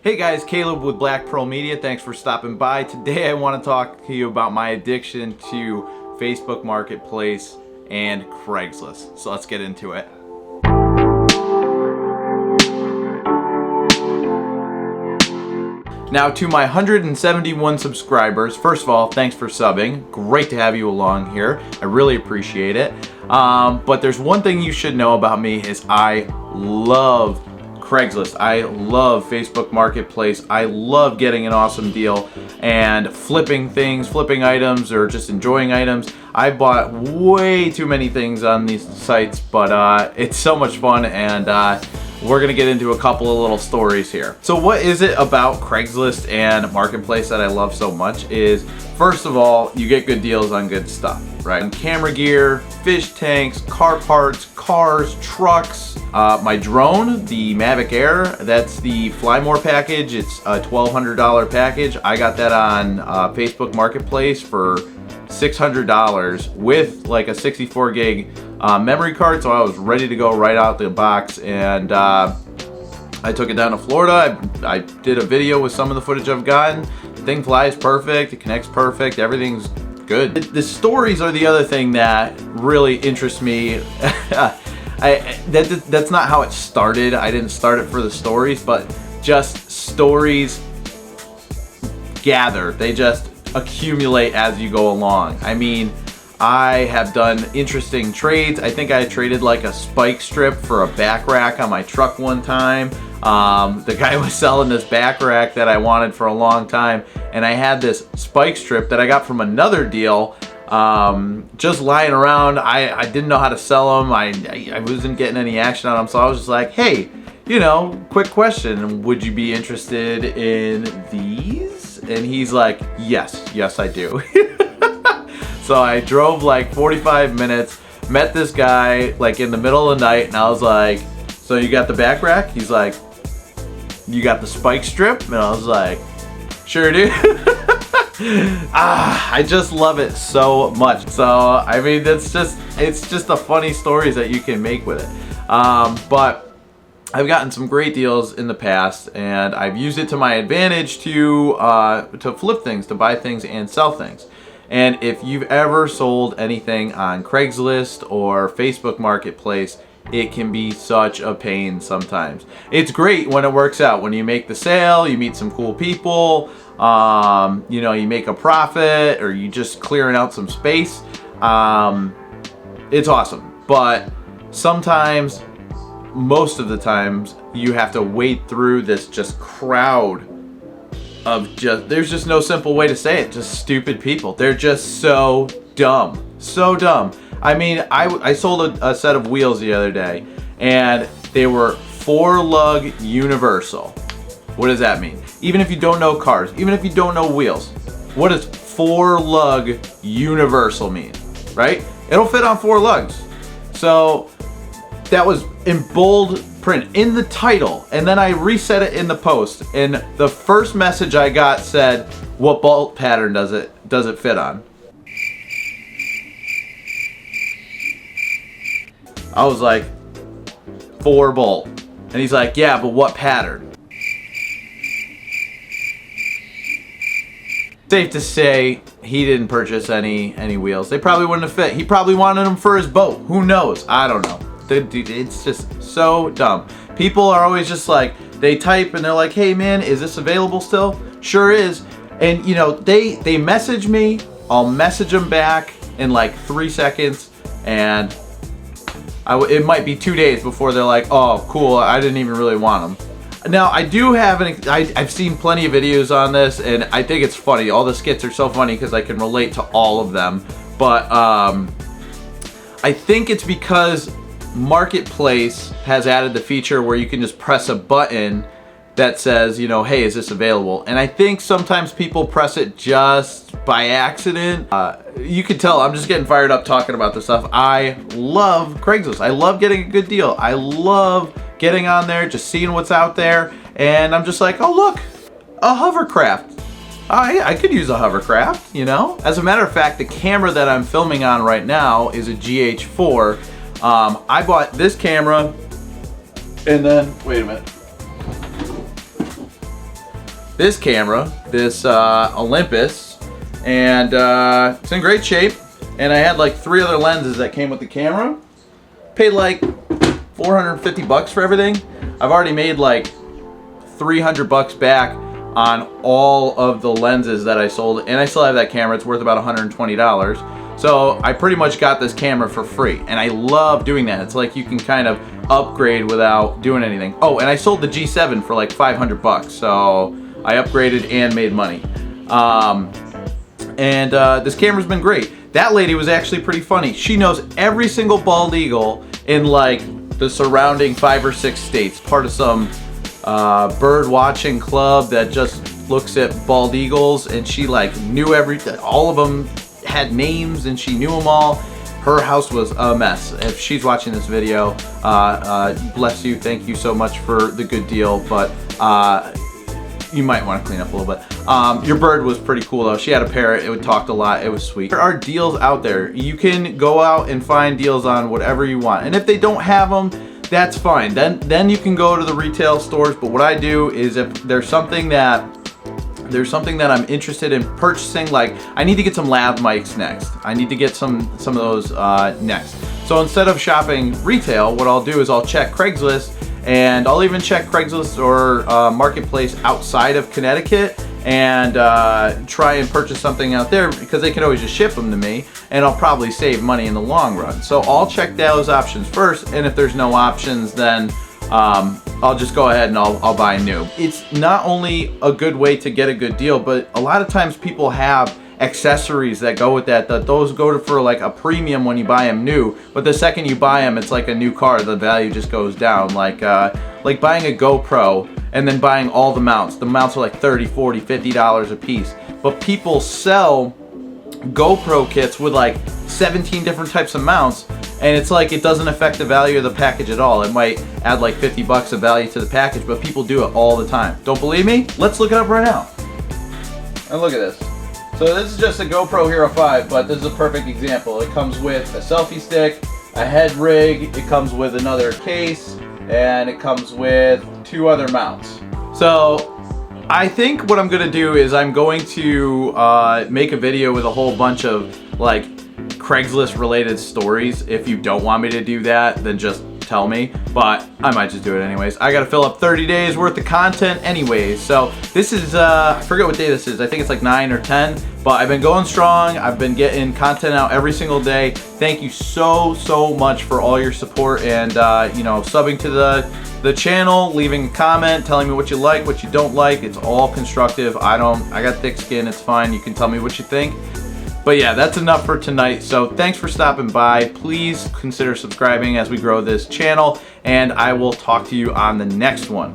Hey guys, Caleb with Black Pearl Media. Thanks for stopping by. Today I want to talk to you about my addiction to Facebook Marketplace and Craigslist. So let's get into it. Now to my 171 subscribers, first of all, thanks for subbing. Great to have you along here. I really appreciate it. But there's one thing you should know about me is I love Craigslist. I love Facebook Marketplace. I love getting an awesome deal and flipping things, flipping items, or just enjoying items. I bought way too many things on these sites, but it's so much fun, and we're gonna get into a couple of little stories here. So what is it about Craigslist and Marketplace that I love so much is, first of all, you get good deals on good stuff, right? On camera gear, fish tanks, car parts, cars, trucks. My drone, the Mavic Air, that's the Fly More package. It's a $1,200 package. I got that on Facebook Marketplace for $600 with like a 64 gig memory card, so I was ready to go right out the box, and I took it down to Florida. I did a video with some of the footage I've gotten. The thing flies perfect, it connects perfect, everything's good. The stories are the other thing that really interests me. That's not how it started. I didn't start it for the stories, but just stories gather. They just accumulate as you go along. I mean, I have done interesting trades. I think I traded like a spike strip for a back rack on my truck one time. The guy was selling this back rack that I wanted for a long time, and I had this spike strip that I got from another deal just lying around. I didn't know how to sell them. I wasn't getting any action on them, so I was just like, hey, you know, quick question, would you be interested in these? And he's like, yes I do. So I drove like 45 minutes, met this guy like in the middle of the night, and I was like, so you got the back rack? He's like, you got the spike strip? And I was like, sure do. I just love it so much. So I mean, it's just the funny stories that you can make with it. But I've gotten some great deals in the past, and I've used it to my advantage to flip things, to buy things and sell things. And if you've ever sold anything on Craigslist or Facebook Marketplace, it can be such a pain sometimes. It's great when it works out. When you make the sale, you meet some cool people, you know, you make a profit, or you just clearing out some space. It's awesome. But sometimes, most of the times, you have to wade through this just crowd of there's just no simple way to say it, just stupid people. They're just so dumb, so dumb. I mean, I sold a set of wheels the other day, and they were 4-lug universal. What does that mean? Even if you don't know cars, even if you don't know wheels, what does 4-lug universal mean, right? It'll fit on 4 lugs. So that was in bold print in the title, and then I reset it in the post, and the first message I got said, what bolt pattern does it fit on? I was like, 4 bolt. And he's like, yeah, but what pattern? Safe to say he didn't purchase any wheels. They probably wouldn't have fit. He probably wanted them for his boat. Who knows? I don't know. It's just so dumb. People are always just like, they type and they're like, hey man, is this available still? Sure is. And you know, they message me, I'll message them back in like 3 seconds, and it might be 2 days before they're like, oh cool, I didn't even really want them. Now I do have I've seen plenty of videos on this, and I think it's funny. All the skits are so funny because I can relate to all of them. But I think it's because Marketplace has added the feature where you can just press a button that says, you know, hey, is this available? And I think sometimes people press it just by accident. You can tell I'm just getting fired up talking about this stuff. I love Craigslist. I love getting a good deal. I love getting on there, just seeing what's out there, and I'm just like, oh look, a hovercraft. I could use a hovercraft, you know? As a matter of fact, the camera that I'm filming on right now is a GH4. I bought this camera, and then, wait a minute. this camera, this Olympus, and it's in great shape. And I had like 3 other lenses that came with the camera. Paid like 450 bucks for everything. I've already made like 300 bucks back on all of the lenses that I sold, and I still have that camera. It's worth about $120. So I pretty much got this camera for free, and I love doing that. It's like you can kind of upgrade without doing anything. Oh, and I sold the G7 for like 500 bucks, so I upgraded and made money. This camera's been great. That lady was actually pretty funny. She knows every single bald eagle in like the surrounding 5 or 6 states, part of some bird watching club that just looks at bald eagles, and she like knew all of them had names, and she knew them all. Her house was a mess. If she's watching this video, bless you, thank you so much for the good deal, but you might want to clean up a little bit. Your bird was pretty cool though. She had a parrot, it talked a lot, it was sweet. There are deals out there. You can go out and find deals on whatever you want, and if they don't have them, that's fine. Then you can go to the retail stores. But what I do is, if there's something that I'm interested in purchasing, like I need to get some lav mics next. I need to get some of those next. So instead of shopping retail, what I'll do is I'll check Craigslist, and I'll even check Craigslist or Marketplace outside of Connecticut, and try and purchase something out there, because they can always just ship them to me, and I'll probably save money in the long run. So I'll check those options first, and if there's no options, then I'll just go ahead and I'll buy new. It's not only a good way to get a good deal, but a lot of times people have accessories that go with that those go for like a premium when you buy them new, but the second you buy them, it's like a new car, the value just goes down. Like buying a GoPro and then buying all the mounts. The mounts are like $30, $40, $50 a piece, but people sell GoPro kits with like 17 different types of mounts, and it's like it doesn't affect the value of the package at all. It might add like 50 bucks of value to the package, but people do it all the time. Don't believe me? Let's look it up right now. And look at this. So this is just a GoPro Hero 5, but this is a perfect example. It comes with a selfie stick, a head rig, it comes with another case, and it comes with 2 other mounts. So I think what I'm gonna do is I'm going to make a video with a whole bunch of like Craigslist related stories. If you don't want me to do that, then just tell me, but I might just do it anyways. I gotta fill up 30 days worth of content anyways. So this is, I forget what day this is. I think it's like 9 or 10, but I've been going strong. I've been getting content out every single day. Thank you so much for all your support, and you know, subbing to the channel, leaving a comment, telling me what you like, what you don't like. It's all constructive. I got thick skin, it's fine. You can tell me what you think. But yeah, that's enough for tonight. So thanks for stopping by. Please consider subscribing as we grow this channel, and I will talk to you on the next one.